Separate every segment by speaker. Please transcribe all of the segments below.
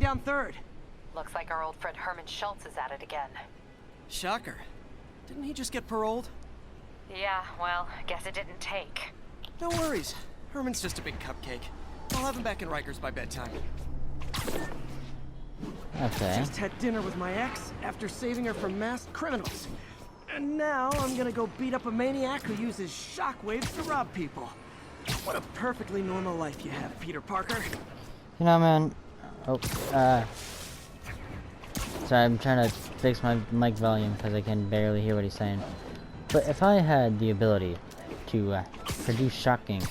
Speaker 1: down third.
Speaker 2: Looks like our old friend Herman Schultz is at it again.
Speaker 1: Shocker. Didn't he just get paroled?
Speaker 2: Yeah, well, guess it didn't take.
Speaker 1: No worries. Herman's just a big cupcake. I'll have him back in Rikers by bedtime.
Speaker 3: Okay.
Speaker 1: Just had dinner with my ex after saving her from masked criminals. And now I'm gonna go beat up a maniac who uses shockwaves to rob people. What a perfectly normal life you have, Peter Parker.
Speaker 3: You know, man. Oh, sorry, I'm trying to fix my mic volume because I can barely hear what he's saying. But if I had the ability to produce shocking,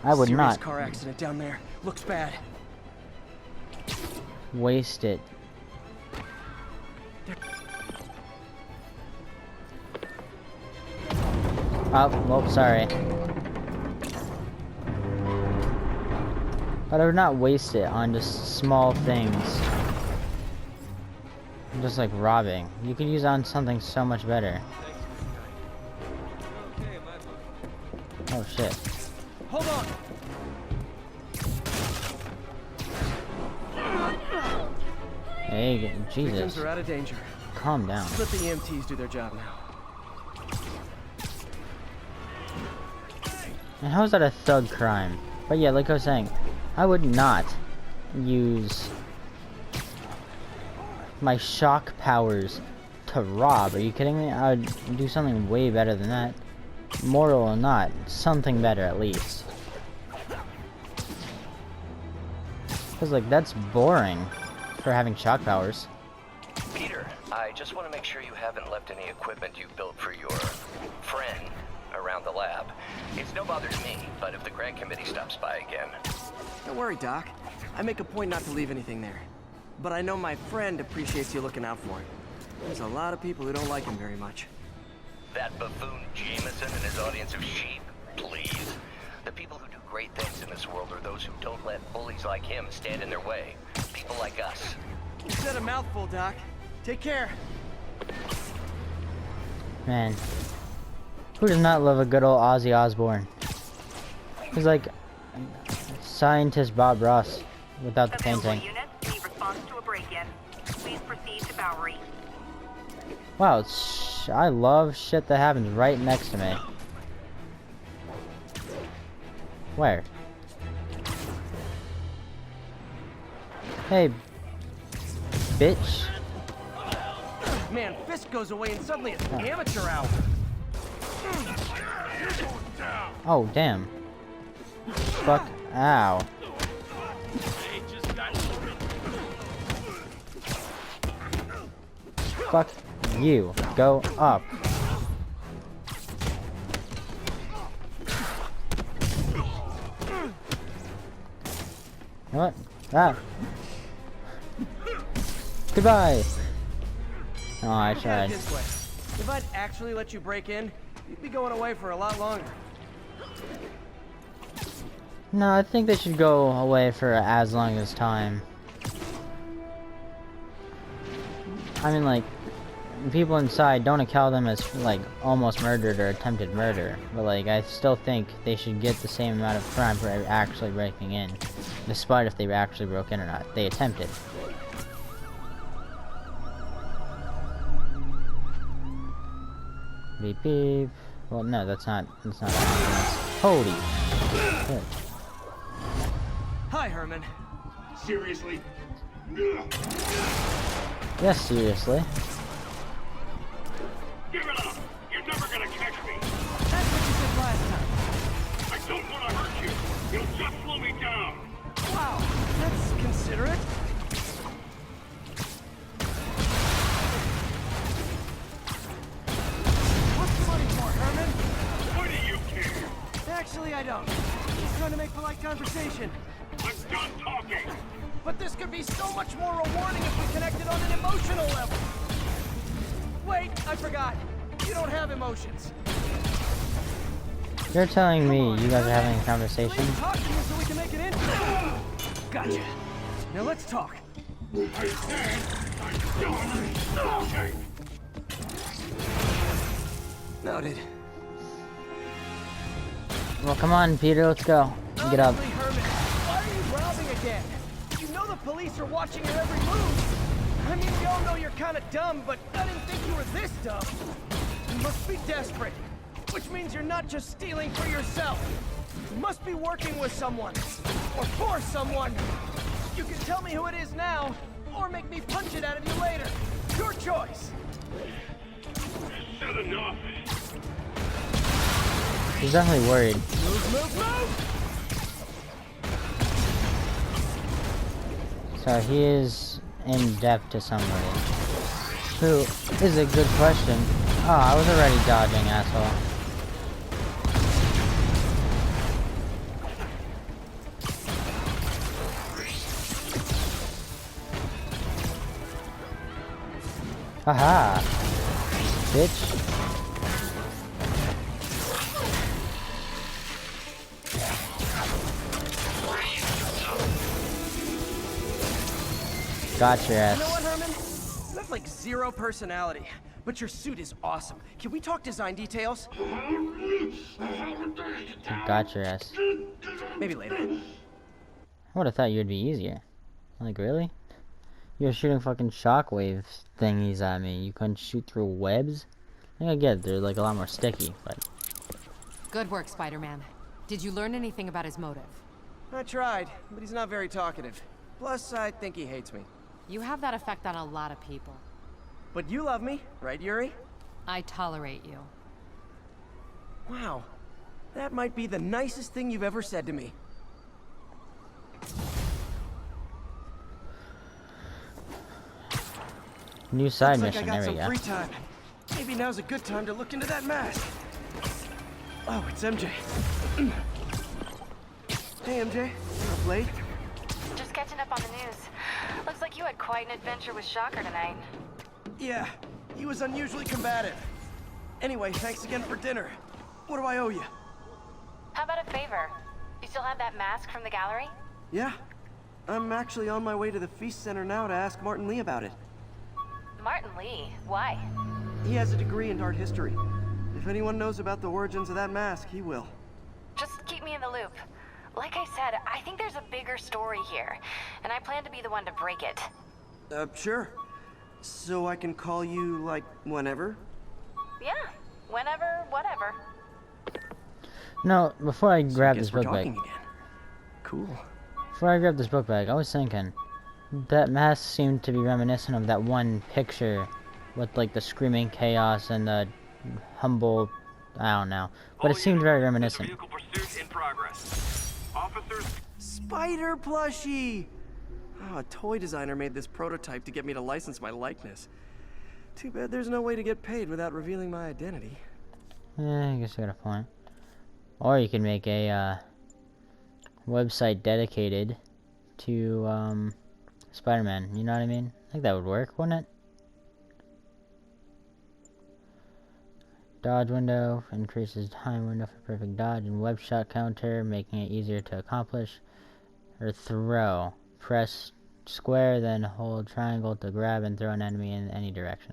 Speaker 3: I would
Speaker 1: Serious
Speaker 3: not
Speaker 1: car accident down there. Looks bad.
Speaker 3: waste it. Oh, well, sorry. But I would not waste it on just small things. Just like robbing. You could use it on something so much better. Oh shit.
Speaker 1: Hold on.
Speaker 3: Hey, Jesus.
Speaker 1: Victims are out of danger.
Speaker 3: Calm down.
Speaker 1: Let the EMTs do their job now.
Speaker 3: And how is that a thug crime? But yeah, like I was saying, I would not use my shock powers to rob. Are you kidding me? I would do something way better than that. Mortal or not, something better at least. Because, like, that's boring for having shock powers.
Speaker 4: Peter, I just want to make sure you haven't left any equipment you built for your friend around the lab. It's no bother to me, but if the grant committee stops by again...
Speaker 1: Don't worry, Doc. I make a point not to leave anything there. But I know my friend appreciates you looking out for him. There's a lot of people who don't like him very much.
Speaker 4: That buffoon Jameson and his audience of sheep, please. The people who do great things in this world are those who don't let bullies like him stand in their way. People like us.
Speaker 1: You said a mouthful, Doc. Take care.
Speaker 3: Man. Who does not love a good old Ozzy Osbourne? He's like scientist Bob Ross without the painting.
Speaker 5: Unit, need response to a break-in. Please proceed to Bowery.
Speaker 3: Wow, I love shit that happens right next to me. Where? Hey, bitch.
Speaker 1: Man, Fisk goes away and suddenly it's amateur hour.
Speaker 3: Oh, damn. Fuck. Ow. Fuck you. Go up. What? Ah. Goodbye. Oh, I
Speaker 1: Look at it
Speaker 3: tried.
Speaker 1: this way. If I'd actually let you break in, you'd be going away for a lot longer.
Speaker 3: No, I think they should go away for as long as time. I mean, like, people inside, don't account them as, like, almost murdered or attempted murder. But, like, I still think they should get the same amount of crime for actually breaking in. Despite if they actually broke in or not. They attempted. Beep beep. Well, no, that's not holy shit.
Speaker 1: Hi, Herman.
Speaker 6: Seriously?
Speaker 3: Yes, seriously.
Speaker 6: Give it up! You're never gonna catch me!
Speaker 1: That's what you said last time.
Speaker 6: I don't want to hurt you! You'll just slow me down!
Speaker 1: Wow, that's considerate. What's the money for, Herman?
Speaker 6: Why do you care?
Speaker 1: Actually, I don't. Just trying to make polite conversation.
Speaker 6: I'm done talking!
Speaker 1: But this could be so much more rewarding if we connected on an emotional level. Wait, I forgot. You don't have emotions.
Speaker 3: You're telling me you guys are having a conversation?
Speaker 1: Please talk to me so we can make it interesting. Gotcha. Now let's talk.
Speaker 6: I said I'm done talking!
Speaker 1: Noted.
Speaker 3: Well, come on, Peter, let's go. Get up.
Speaker 1: Honestly, Herman, why are you robbing again? You know the police are watching your every move. I mean, we all know you're kind of dumb, but I didn't think you were this dumb. You must be desperate, which means you're not just stealing for yourself. You must be working with someone, or for someone. You can tell me who it is now, or make me punch it out of you later. Your choice.
Speaker 6: Said enough.
Speaker 3: He's definitely worried.
Speaker 1: Move, move, move!
Speaker 3: So he is in debt to somebody. Who is a good question. Oh, I was already dodging, asshole. Haha! Bitch. Got your ass.
Speaker 1: You know what, Herman? You have like zero personality, but your suit is awesome. Can we talk design details?
Speaker 3: Got your ass.
Speaker 1: Maybe later.
Speaker 3: I would have thought you'd be easier. Like, really? You're shooting fucking shockwave thingies at me. You couldn't shoot through webs? I think I get it. They're like a lot more sticky, but...
Speaker 7: Good work, Spider-Man. Did you learn anything about his motive?
Speaker 1: I tried, but he's not very talkative. Plus, I think he hates me.
Speaker 7: You have that effect on a lot of people.
Speaker 1: But you love me, right, Yuri?
Speaker 7: I tolerate you.
Speaker 1: Wow. That might be the nicest thing you've ever said to me.
Speaker 3: New side
Speaker 1: Looks
Speaker 3: mission,
Speaker 1: like I got
Speaker 3: there we
Speaker 1: some
Speaker 3: go.
Speaker 1: free time. Maybe now's a good time to look into that mask. Oh, it's MJ. Hey, MJ. Up late?
Speaker 2: Just catching up on the news. Looks like you had quite an adventure with Shocker tonight.
Speaker 1: Yeah, he was unusually combative. Anyway, thanks again for dinner. What do I owe you?
Speaker 2: How about a favor? You still have that mask from the gallery?
Speaker 1: Yeah. I'm actually on my way to the Feast Center now to ask Martin Lee about it.
Speaker 2: Martin Lee? Why?
Speaker 1: He has a degree in art history. If anyone knows about the origins of that mask, he will.
Speaker 2: Just keep me in the loop. Like I said, I think there's a bigger story here, and I plan to be the one to break it.
Speaker 1: Sure. So I can call you, like, whenever?
Speaker 2: Yeah, whenever, whatever.
Speaker 3: No, before I grab
Speaker 1: Guess
Speaker 3: this
Speaker 1: we're
Speaker 3: book bag.
Speaker 1: talking again. Cool.
Speaker 3: Before I grab this book bag, I was thinking... That mask seemed to be reminiscent of that one picture with, like, the screaming chaos and the humble... I don't know. But it seemed very reminiscent.
Speaker 6: Vehicle pursuit in progress. Officers.
Speaker 1: Spider plushie! Oh, a toy designer made this prototype to get me to license my likeness. Too bad there's no way to get paid without revealing my identity.
Speaker 3: I guess you got a point. Or you could make a, website dedicated to, Spider-Man, you know what I mean? I think that would work, wouldn't it? Dodge window increases time window for perfect dodge, and web shot counter, making it easier to accomplish. Or throw. Press square, then hold triangle to grab and throw an enemy in any direction.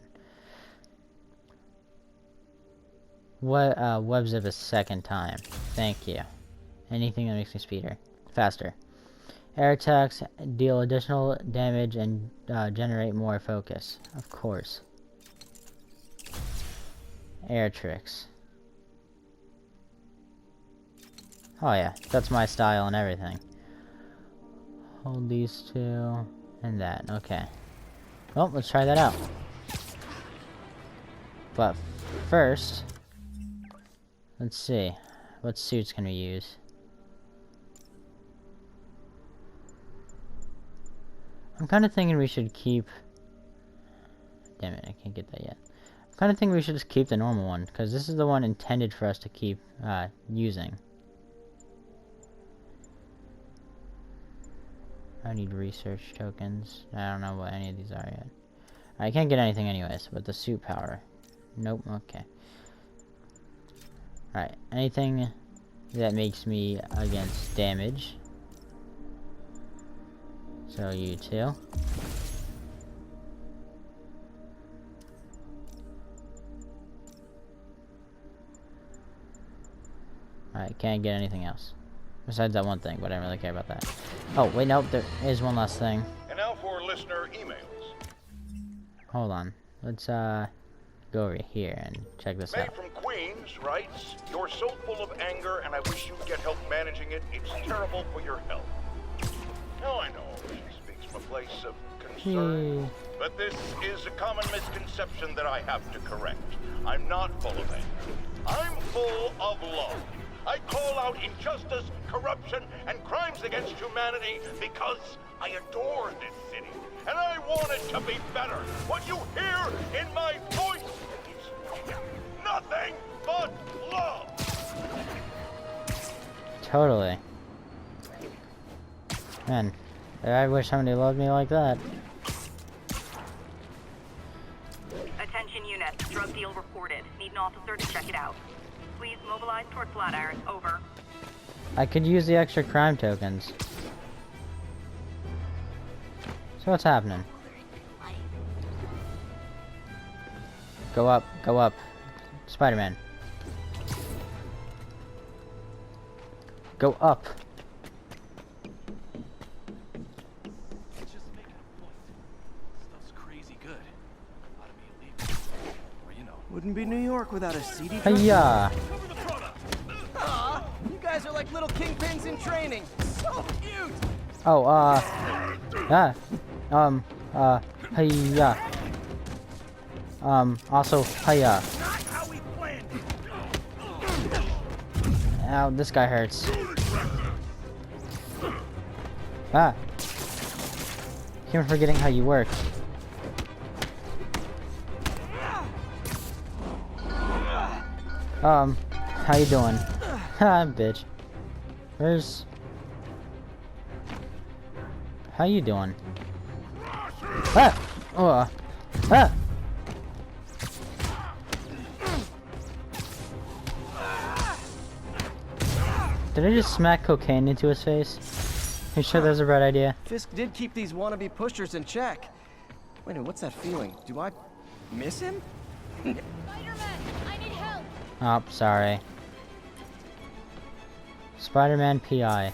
Speaker 3: Web zip a second time. Thank you. Anything that makes me speeder. Faster. Air attacks deal additional damage and generate more focus. Of course. Air tricks. Oh yeah, that's my style and everything. Hold these two and that. Okay. Well, let's try that out. But first, let's see. What suits can we use? I'm kind of thinking we should keep... Damn it, I can't get that yet. I'm kind of thinking we should just keep the normal one, because this is the one intended for us to keep using. I need research tokens. I don't know what any of these are yet. I can't get anything anyways, but the suit power. Nope, okay. Alright, anything that makes me against damage. So you too. Alright, can't get anything else. Besides that one thing, but I don't really care about that. Oh, wait, nope, there is one last thing.
Speaker 6: listener emails.
Speaker 3: Hold on. Let's go over here and check this
Speaker 6: May
Speaker 3: out.
Speaker 6: from Queens writes, "You're so full of anger and I wish you'd get help managing it. It's terrible for your health." Now I know she speaks from a place of concern, but this is a common misconception that I have to correct. I'm not full of anger. I'm full of love. I call out injustice, corruption, and crimes against humanity because I adore this city, and I want it to be better. What you hear in my voice is nothing but love.
Speaker 3: Totally. Man, I wish somebody loved me like that.
Speaker 5: Attention units, drug deal reported. Need an officer to check it out. Please mobilize toward Flatiron. Over.
Speaker 3: I could use the extra crime tokens. So what's happening? Go up, go up. Spider-Man. Go up.
Speaker 1: Just making a point. Stuff's crazy good. Ought to be illegal. Or, you know. Wouldn't be New York without a CD truck.
Speaker 3: Hiya!
Speaker 1: Cover the product. Aw, you guys are like little kingpins in training. So cute.
Speaker 3: Oh, hiya. Also, hiya.
Speaker 1: Not how we planned it.
Speaker 3: Ow, this guy hurts. Ah. Keep forgetting how you work. How you doing? Ha, bitch. Where's... How you doing? Ah! Oh, ah! Did I just smack cocaine into his face? You sure that's a bad idea?
Speaker 1: Fisk did keep these wannabe pushers in check. Wait a minute, what's that feeling? Do I miss him?
Speaker 2: Spider-Man, I need help.
Speaker 3: Oh, sorry. Spider-Man PI.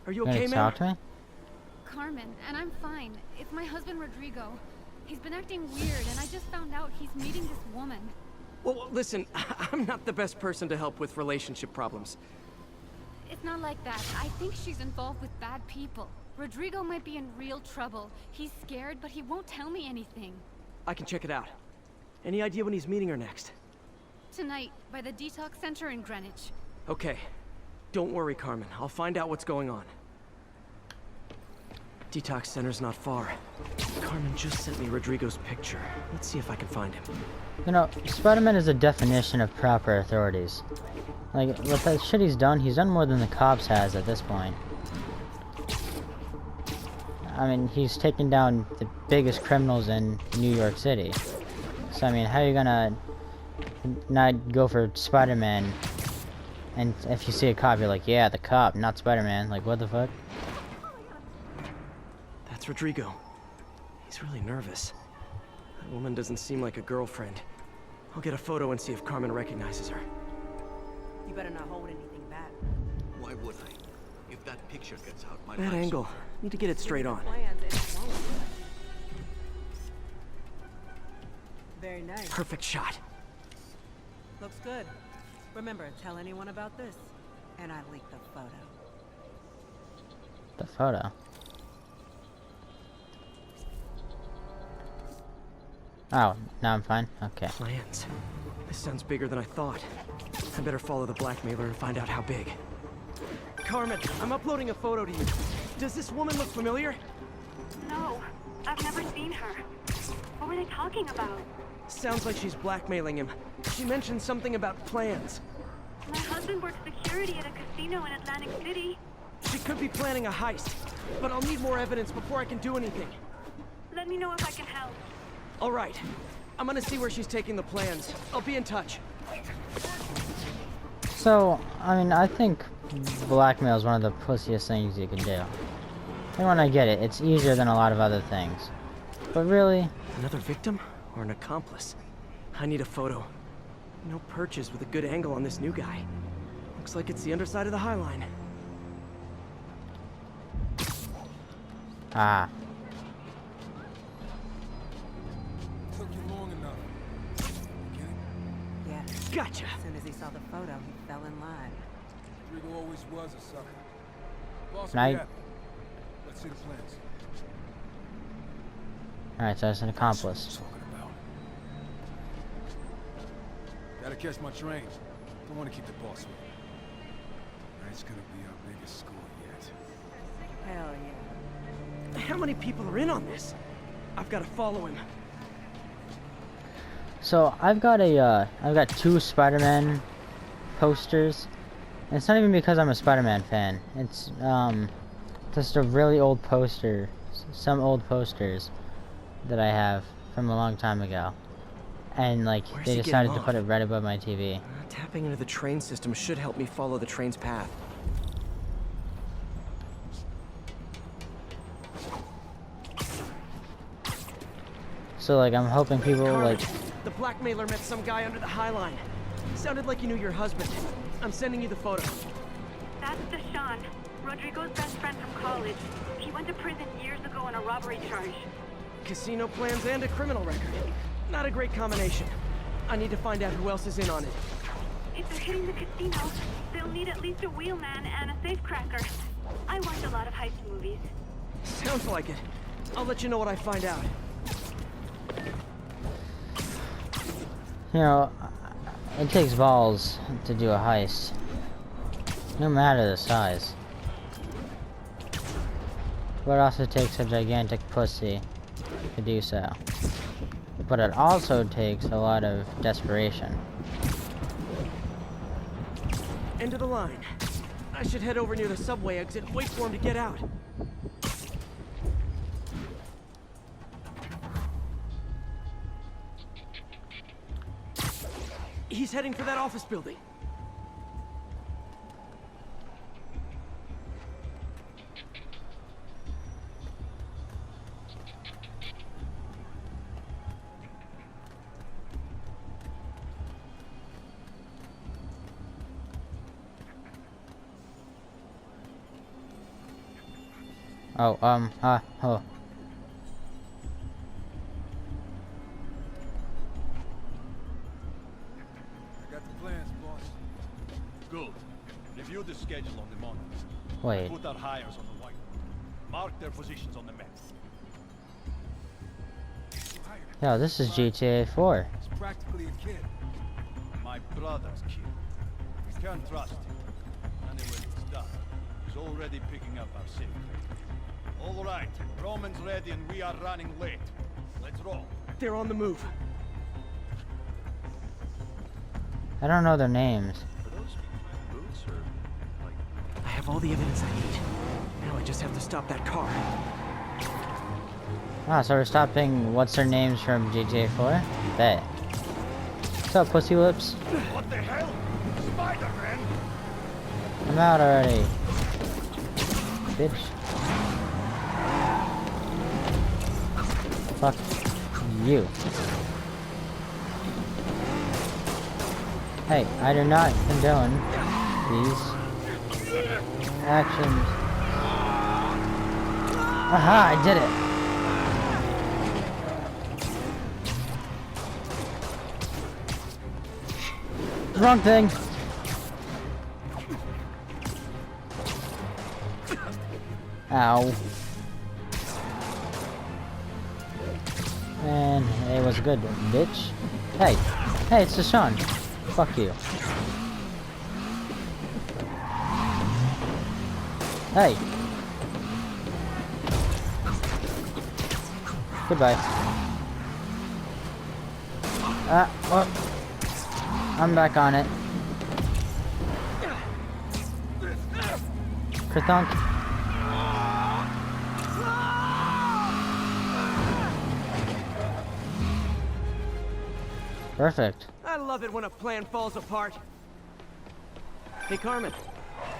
Speaker 1: Are you
Speaker 3: You
Speaker 1: okay,
Speaker 3: gonna
Speaker 1: man?
Speaker 3: talk to me?
Speaker 8: Carmen, and I'm fine. It's my husband Rodrigo. He's been acting weird, and I just found out he's meeting this woman.
Speaker 1: Well, listen, I'm not the best person to help with relationship problems.
Speaker 8: It's not like that. I think she's involved with bad people. Rodrigo might be in real trouble. He's scared, but he won't tell me anything.
Speaker 1: I can check it out. Any idea when he's meeting her next?
Speaker 8: Tonight, by the detox center in Greenwich.
Speaker 1: Okay. Don't worry, Carmen. I'll find out what's going on. Detox center's not far. Carmen just sent me Rodrigo's picture. Let's see if I can find him.
Speaker 3: You know, Spider-Man is a definition of proper authorities. Like, with that shit he's done more than the cops has at this point. I mean, he's taken down the biggest criminals in New York City. So, I mean, how are you gonna not go for Spider-Man? And if you see a cop, you're like, yeah, the cop, not Spider-Man. Like, what the fuck?
Speaker 1: That's Rodrigo. He's really nervous. That woman doesn't seem like a girlfriend. I'll get a photo and see if Carmen recognizes her.
Speaker 9: You better not hold anything back.
Speaker 10: Why would I? If that picture gets out, my
Speaker 1: That
Speaker 10: life's
Speaker 1: angle.
Speaker 10: over.
Speaker 1: Need to get it straight on.
Speaker 9: Plans and it won't. Very nice.
Speaker 1: Perfect shot.
Speaker 9: Looks good. Remember, tell anyone about this. And I leaked the photo.
Speaker 3: The photo. Oh, now I'm fine? Okay.
Speaker 1: Plans. This sounds bigger than I thought. I better follow the blackmailer and find out how big. Carmen, I'm uploading a photo to you. Does this woman look familiar?
Speaker 5: No, I've never seen her. What were they talking about?
Speaker 1: Sounds like she's blackmailing him. She mentioned something about plans.
Speaker 5: My husband works security at a casino in Atlantic City.
Speaker 1: She could be planning a heist, but I'll need more evidence before I can do anything.
Speaker 5: Let me know if I can help.
Speaker 1: All right. I'm gonna see where she's taking the plans. I'll be in touch.
Speaker 3: So, I mean, I think blackmail is one of the pussiest things you can do. And when I get it, it's easier than a lot of other things. But really...
Speaker 1: Another victim? Or an accomplice? I need a photo. No perches with a good angle on this new guy. Looks like it's the underside of the High Line.
Speaker 3: Ah.
Speaker 11: Took you long enough. Get it?
Speaker 9: Yeah.
Speaker 1: Gotcha.
Speaker 9: As soon as he saw the photo, he fell in line.
Speaker 11: Rodrigo always was a sucker. Boss,
Speaker 3: Night.
Speaker 11: we have it. Let's see the plans.
Speaker 3: Alright, so it's an accomplice.
Speaker 11: That's what I'm talking about. Gotta catch my train. Don't want to keep the boss with me. Tonight's gonna be our biggest score yet.
Speaker 9: Hell yeah.
Speaker 1: How many people are in on this? I've got to follow him.
Speaker 3: So I've got two Spider-Man posters. And it's not even because I'm a Spider-Man fan. It's just a really old poster, some old posters that I have from a long time ago. And like
Speaker 1: Where's
Speaker 3: they
Speaker 1: he
Speaker 3: decided
Speaker 1: getting
Speaker 3: to put it
Speaker 1: off?
Speaker 3: right above my TV.
Speaker 1: Tapping into the train system should help me follow the train's path.
Speaker 3: So like I'm hoping people
Speaker 1: Carmen,
Speaker 3: like
Speaker 1: the blackmailer met some guy under the High Line. Sounded like you knew your husband. I'm sending you the photo.
Speaker 5: That's Deshaun, Rodrigo's best friend from college. He went to prison years ago on a robbery charge.
Speaker 1: Casino plans and a criminal record. Not a great combination. I need to find out who else is in on it.
Speaker 5: If they're hitting the casino, they'll need at least a wheelman and a safecracker. I watch a lot of heist movies.
Speaker 1: Sounds like it. I'll let you know what I find out.
Speaker 3: you know, it takes balls to do a heist. No matter the size. But it also takes a gigantic pussy to do so. But it also takes a lot of desperation.
Speaker 1: End of the line. I should head over near the subway exit and wait for him to get out. He's heading for that office building.
Speaker 3: Oh, oh.
Speaker 11: I got the plans, boss.
Speaker 10: Good. Review the schedule on the monitor.
Speaker 3: Wait.
Speaker 10: Put our hires on the white. Mark their positions on the map.
Speaker 3: Yo, this is GTA 4.
Speaker 11: He's practically a kid.
Speaker 10: My brother's kid. We can't trust him. Anyway, it's done. He's already picking up our secret. All right, Roman's ready and we are running late. Let's roll.
Speaker 1: They're on the move.
Speaker 3: I don't know their names.
Speaker 10: Are those boots or like?
Speaker 1: I have all the evidence I need. Now I just have to stop that car.
Speaker 3: Ah, so we're stopping what's their names from GTA 4? Bet. What's up, pussy lips?
Speaker 6: What the hell? Spider-Man?
Speaker 3: I'm out already. Bitch. Fuck you. Hey, I do not condone these actions. Aha, I did it. Wrong thing. Ow. And it was good, bitch. Hey. Hey, it's Deshaun. Fuck you. Hey. Goodbye. Oh. I'm back on it. Kerthunk. Perfect.
Speaker 1: I love it when a plan falls apart. Hey, Carmen.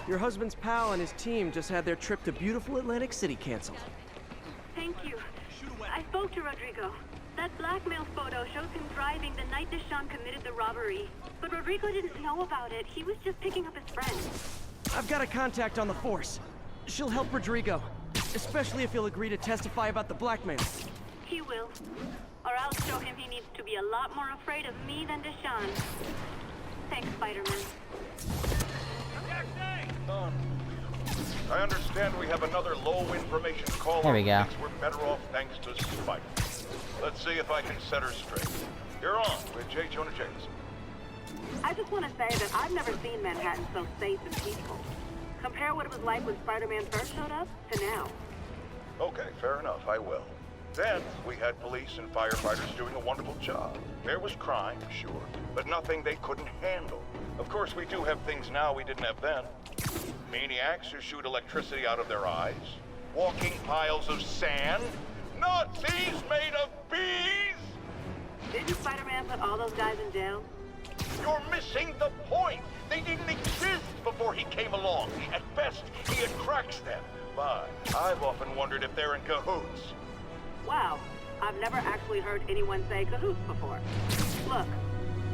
Speaker 1: Your husband's pal and his team just had their trip to beautiful Atlantic City canceled.
Speaker 5: Thank you. I spoke to Rodrigo. That blackmail photo shows him driving the night Deshaun committed the robbery. But Rodrigo didn't know about it. He was just picking up his friend.
Speaker 1: I've got a contact on the force. She'll help Rodrigo. Especially if he'll agree to testify about the blackmail.
Speaker 5: He will. Or I'll show him he needs to be a lot more afraid of me than Deshaun. Thanks, Spider-Man.
Speaker 6: I understand we have another low information caller.
Speaker 3: There we go.
Speaker 6: Thinks we're better off thanks to Spider. Let's see if I can set her straight. You're on with J. Jonah Jameson.
Speaker 5: I just want to say that I've never seen Manhattan so safe and peaceful. Compare what it was like when Spider-Man first showed up to now.
Speaker 6: Okay, fair enough, I will. Then, we had police and firefighters doing a wonderful job. There was crime, sure, but nothing they couldn't handle. Of course, we do have things now we didn't have then. Maniacs who shoot electricity out of their eyes. Walking piles of sand. Nazis made of bees!
Speaker 5: Didn't Spider-Man put all those guys in jail?
Speaker 6: You're missing the point! They didn't exist before he came along. At best, he attracts them. But I've often wondered if they're in cahoots.
Speaker 5: Wow, I've never actually heard anyone say cahoots before. Look,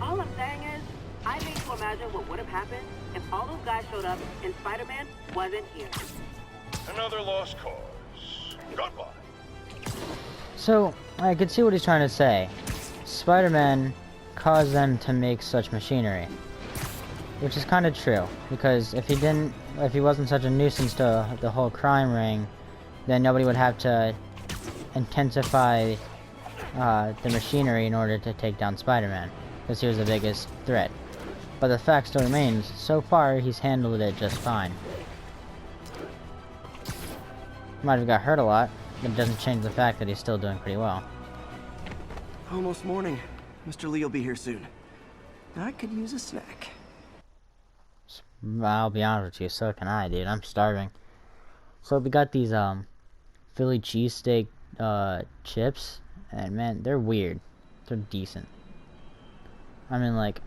Speaker 5: all I'm saying is, I need to imagine what would have happened if all those guys showed up and Spider-Man wasn't here.
Speaker 6: Another lost cause. Goodbye.
Speaker 3: So, I could see what he's trying to say. Spider-Man caused them to make such machinery. Which is kind of true, because if he wasn't such a nuisance to the whole crime ring, then nobody would have to intensify the machinery in order to take down Spider-Man, because he was the biggest threat. But the fact still remains, so far he's handled it just fine. Might have got hurt a lot, but it doesn't change the fact that he's still doing pretty well.
Speaker 1: Almost morning. Mr. Lee will be here soon. I could use a snack.
Speaker 3: I'll be honest with you, so can I, dude. I'm starving. So we got these Philly cheesesteak chips, and man, they're weird. They're decent. I mean, like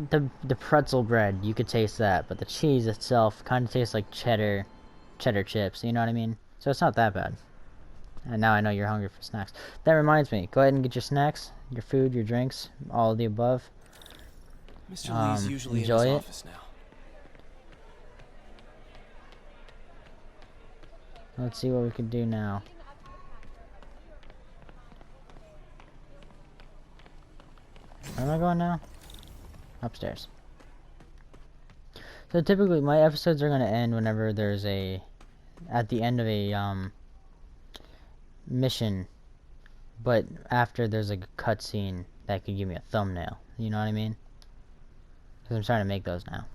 Speaker 3: the pretzel bread, you could taste that, but the cheese itself kind of tastes like cheddar chips. You know what I mean? So it's not that bad. And now I know you're hungry for snacks. That reminds me, go ahead and get your snacks, your food, your drinks, all of the above.
Speaker 1: Mr. Lee's usually in his
Speaker 3: enjoy it.
Speaker 1: office now.
Speaker 3: Let's see what we can do now. Where am I going now? Upstairs. So typically my episodes are going to end whenever there's at the end of a mission, but after there's a cutscene that could give me a thumbnail. You know what I mean? Because I'm trying to make those now.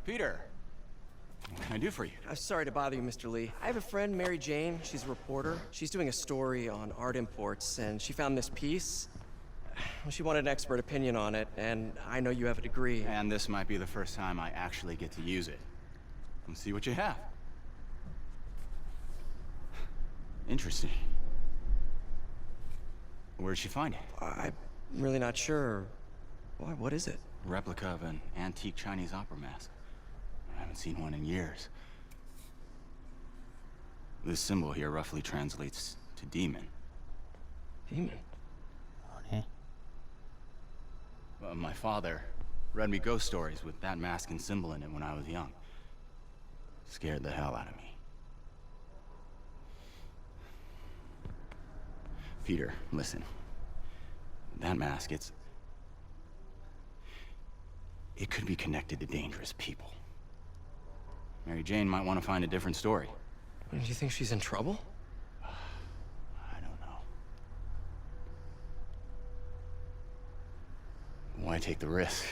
Speaker 12: Peter, what can I do for you?
Speaker 1: I'm sorry to bother you, Mr. Lee. I have a friend, Mary Jane. She's a reporter. She's doing a story on art imports, and she found this piece. Well, she wanted an expert opinion on it, and I know you have a degree.
Speaker 12: And this might be the first time I actually get to use it. Let's see what you have. Interesting. Where'd she find it?
Speaker 1: I'm really not sure. Why, what is it?
Speaker 12: Replica of an antique Chinese opera mask. I haven't seen one in years. This symbol here roughly translates to demon.
Speaker 1: Demon?
Speaker 3: Okay.
Speaker 12: My father read me ghost stories with that mask and symbol in it when I was young. Scared the hell out of me. Peter, listen. That mask, it could be connected to dangerous people. Mary Jane might want to find a different story.
Speaker 1: Do you think she's in trouble?
Speaker 12: I don't know. Why take the risk?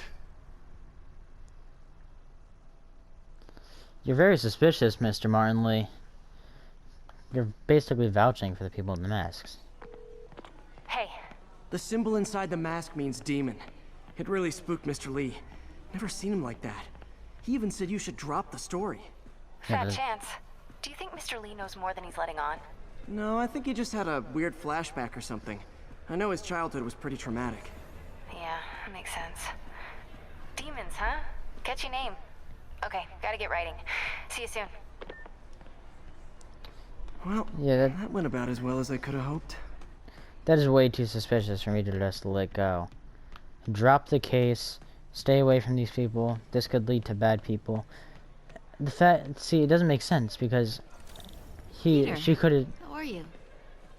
Speaker 3: You're very suspicious, Mr. Martin Lee. You're basically vouching for the people in the masks.
Speaker 2: Hey.
Speaker 1: The symbol inside the mask means demon. It really spooked Mr. Lee. Never seen him like that. He even said you should drop the story.
Speaker 2: Fat chance. Do you think Mr. Lee knows more than he's letting on?
Speaker 1: No, I think he just had a weird flashback or something. I know his childhood was pretty traumatic.
Speaker 2: Yeah, makes sense. Demons, huh? Catchy name. Okay, gotta get writing. See you soon.
Speaker 1: Well,
Speaker 3: yeah,
Speaker 1: that went about as well as I could have hoped.
Speaker 3: That is way too suspicious for me to just let go. Drop the case, Stay away from these people. This could lead to bad people. See, it doesn't make sense because she could have.
Speaker 2: How are you?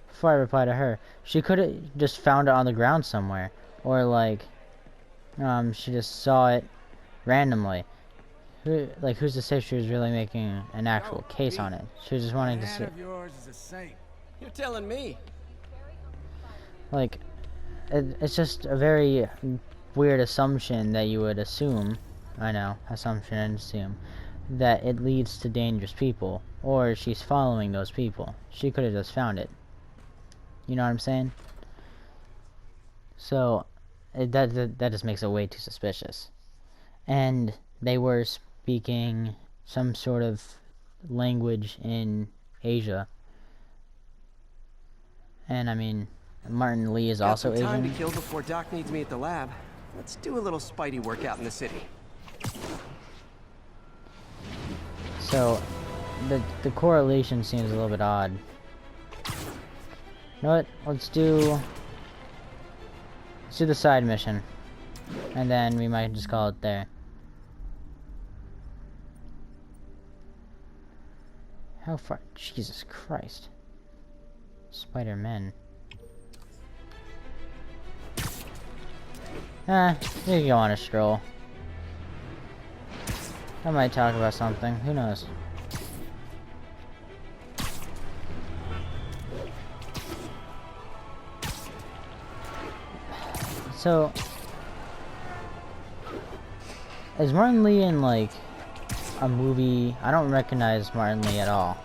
Speaker 3: Before I reply to her, she could have just found it on the ground somewhere, or like, she just saw it randomly. Who's to say she was really making an actual case on it? She was just wanting to see.
Speaker 11: Of yours is a saint.
Speaker 1: You're telling me.
Speaker 3: Like, it's just a very weird assumption that you would assume. I know, assumption and assume that it leads to dangerous people, or she's following those people. She could have just found it. You know what I'm saying? So, that just makes it way too suspicious. And they were speaking some sort of language in Asia. And I mean, Martin Lee is also
Speaker 1: Got some time
Speaker 3: Asian.
Speaker 1: to kill before Doc needs me at the lab. Let's do a little Spidey workout in the city.
Speaker 3: So, the correlation seems a little bit odd. You know what? Let's do the side mission, and then we might just call it there. How far? Jesus Christ! Spider-Man. You can go on a stroll. I might talk about something. Who knows? So, is Martin Lee in, like, a movie? I don't recognize Martin Lee at all.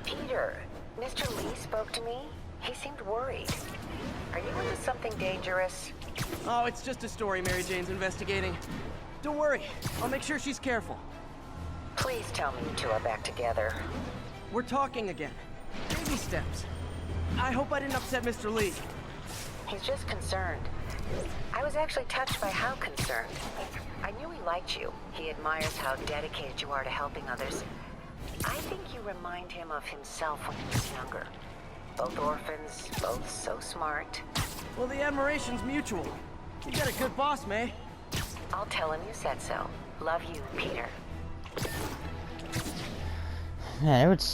Speaker 13: Peter, Mr. Lee spoke to me. He seemed worried. Are you into something dangerous?
Speaker 1: Oh, it's just a story Mary Jane's investigating. Don't worry, I'll make sure she's careful.
Speaker 13: Please tell me you two are back together.
Speaker 1: We're talking again. Baby steps. I hope I didn't upset Mr. Lee.
Speaker 13: He's just concerned. I was actually touched by how concerned. I knew he liked you. He admires how dedicated you are to helping others. I think you remind him of himself when he was younger. Both orphans, both so smart.
Speaker 1: Well, the admiration's mutual. You got a good boss, May.
Speaker 13: I'll tell him you said so. Love you, Peter.
Speaker 3: Man, it would.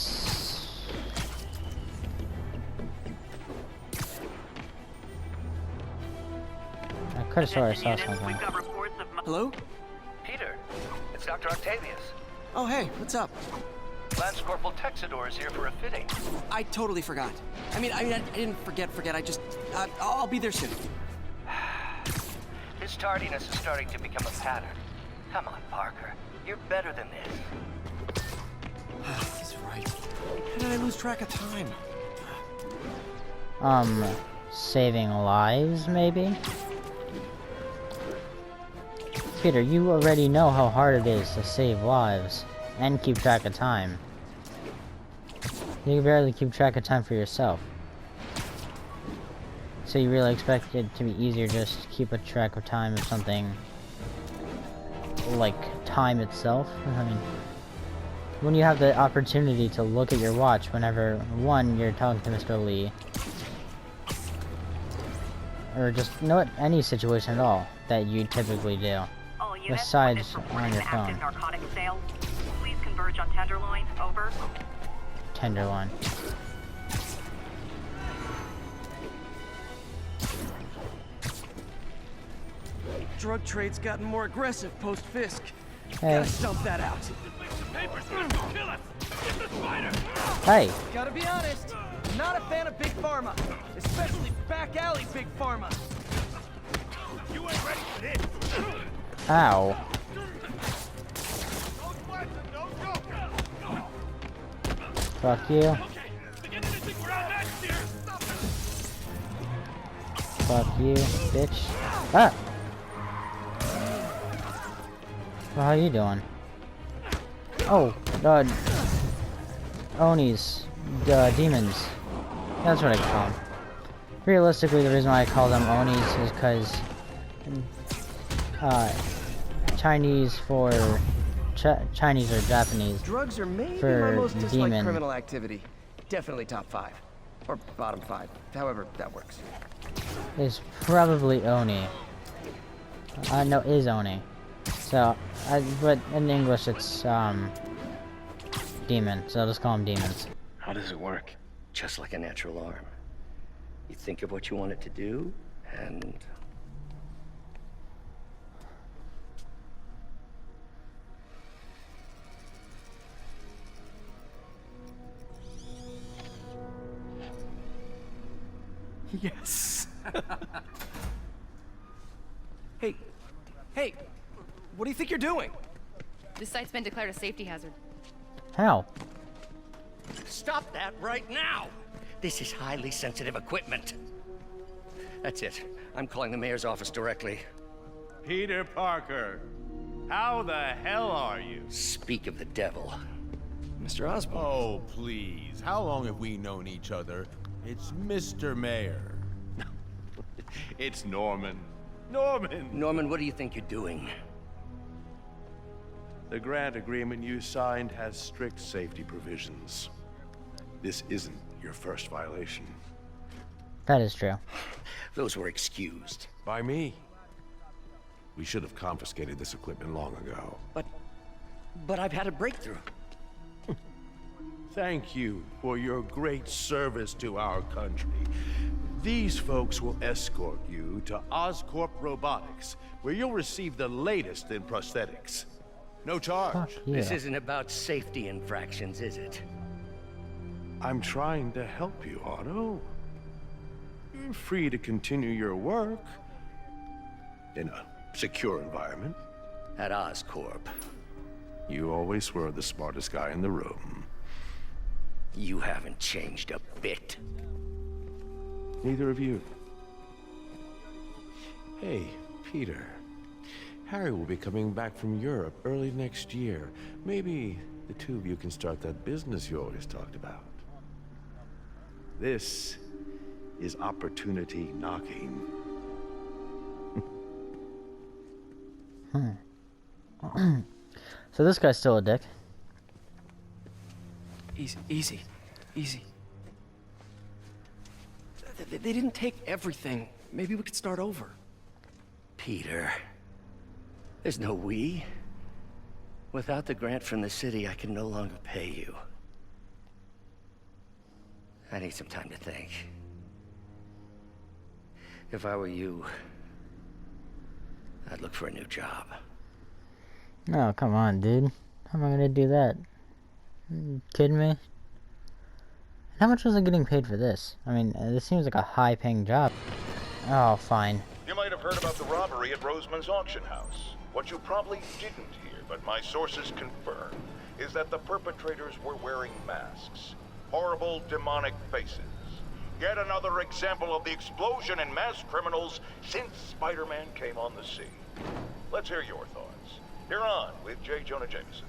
Speaker 3: I could have sworn I saw something.
Speaker 1: Hello?
Speaker 4: Peter, it's Dr. Octavius.
Speaker 1: Oh, hey, what's up?
Speaker 4: Lance Corporal Texador is here for a fitting.
Speaker 1: I totally forgot. I mean, I didn't forget. I just, I'll be there soon.
Speaker 4: His tardiness is starting to become a pattern. Come on, Parker. You're better than this.
Speaker 1: He's right. How did I lose track of time?
Speaker 3: Saving lives, maybe? Peter, you already know how hard it is to save lives and keep track of time. You can barely keep track of time for yourself. So you really expect it to be easier just to keep a track of time of something like time itself? I mean, when you have the opportunity to look at your watch whenever, one, you're talking to Mr. Lee, or just, you know what, any situation at all that you typically do, besides on your phone.
Speaker 5: Narcotic sales. Please converge on Tenderloin. Over.
Speaker 3: Tenderloin.
Speaker 1: Drug trade's gotten more aggressive post-Fisk.
Speaker 3: Hey.
Speaker 1: Gotta stump that out.
Speaker 3: Hey!
Speaker 1: Gotta be honest, not a fan of Big Pharma. Especially back alley Big Pharma.
Speaker 6: You ain't ready for this.
Speaker 3: Ow. Fuck you. Fuck you, bitch. Ah! Well, how you doing? Oh, Onis. Demons. That's what I call them. Realistically, the reason why I call them Onis is because Chinese for Chinese or Japanese.
Speaker 1: Drugs are maybe
Speaker 3: for
Speaker 1: my most disliked
Speaker 3: demon.
Speaker 1: criminal activity. Definitely top 5. Or bottom 5. However that works.
Speaker 3: is probably Oni. No, is Oni. So, but in English it's, Demon, so I'll just call him Demons.
Speaker 4: How does it work? Just like a natural arm. You think of what you want it to do, and...
Speaker 1: Yes. Hey, what do you think you're doing?
Speaker 8: This site's been declared a safety hazard.
Speaker 3: How?
Speaker 4: Stop that right now! This is highly sensitive equipment. That's it. I'm calling the mayor's office directly.
Speaker 10: Peter Parker, how the hell are you?
Speaker 4: Speak of the devil.
Speaker 1: Mr. Osborn.
Speaker 14: Oh, please. How long have we known each other? It's Mr. Mayor. It's Norman.
Speaker 4: Norman, what do you think you're doing?
Speaker 15: The grant agreement you signed has strict safety provisions. This isn't your first violation.
Speaker 3: That is true.
Speaker 4: Those were excused.
Speaker 15: By me. We should have confiscated this equipment long ago.
Speaker 4: But I've had a breakthrough.
Speaker 15: Thank you for your great service to our country. These folks will escort you to Oscorp Robotics, where you'll receive the latest in prosthetics. No charge.
Speaker 3: Yeah.
Speaker 4: This isn't about safety infractions, is it?
Speaker 15: I'm trying to help you, Otto. You're free to continue your work in a secure environment.
Speaker 4: At Oscorp.
Speaker 15: You always were the smartest guy in the room.
Speaker 4: You haven't changed a bit.
Speaker 15: Neither of you. Hey, Peter. Harry will be coming back from Europe early next year. Maybe the two of you can start that business you always talked about. This is opportunity knocking.
Speaker 3: So this guy's still a dick.
Speaker 1: Easy. They didn't take everything. Maybe we could start over.
Speaker 4: Peter. There's no we. Without the grant from the city, I can no longer pay you. I need some time to think. If I were you, I'd look for a new job.
Speaker 3: Oh, come on, dude. How am I gonna do that? You kidding me? How much was I getting paid for this? I mean, this seems like a high-paying job. Oh, fine.
Speaker 6: You might have heard about the robbery at Roseman's auction house. What you probably didn't hear, but my sources confirm, is that the perpetrators were wearing masks. Horrible, demonic faces. Yet another example of the explosion in mass criminals since Spider-Man came on the scene. Let's hear your thoughts. You're on with J. Jonah Jameson.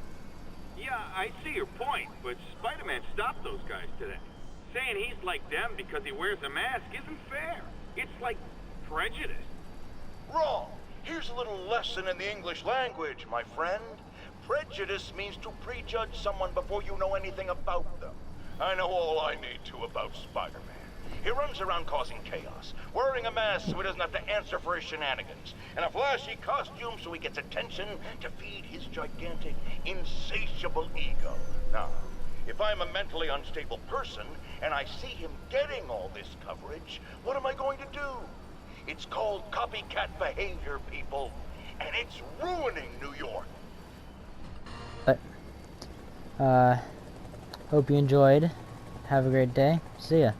Speaker 16: Yeah, I see your point, but Spider-Man stopped those guys today. Saying he's like them because he wears a mask isn't fair. It's like prejudice.
Speaker 6: Wrong. Here's a little lesson in the English language, my friend. Prejudice means to prejudge someone before you know anything about them. I know all I need to about Spider-Man. He runs around causing chaos, wearing a mask so he doesn't have to answer for his shenanigans, and a flashy costume so he gets attention to feed his gigantic, insatiable ego. Now, if I'm a mentally unstable person, and I see him getting all this coverage, what am I going to do? It's called copycat behavior, people, and it's ruining New York.
Speaker 3: Hope you enjoyed. Have a great day. See ya.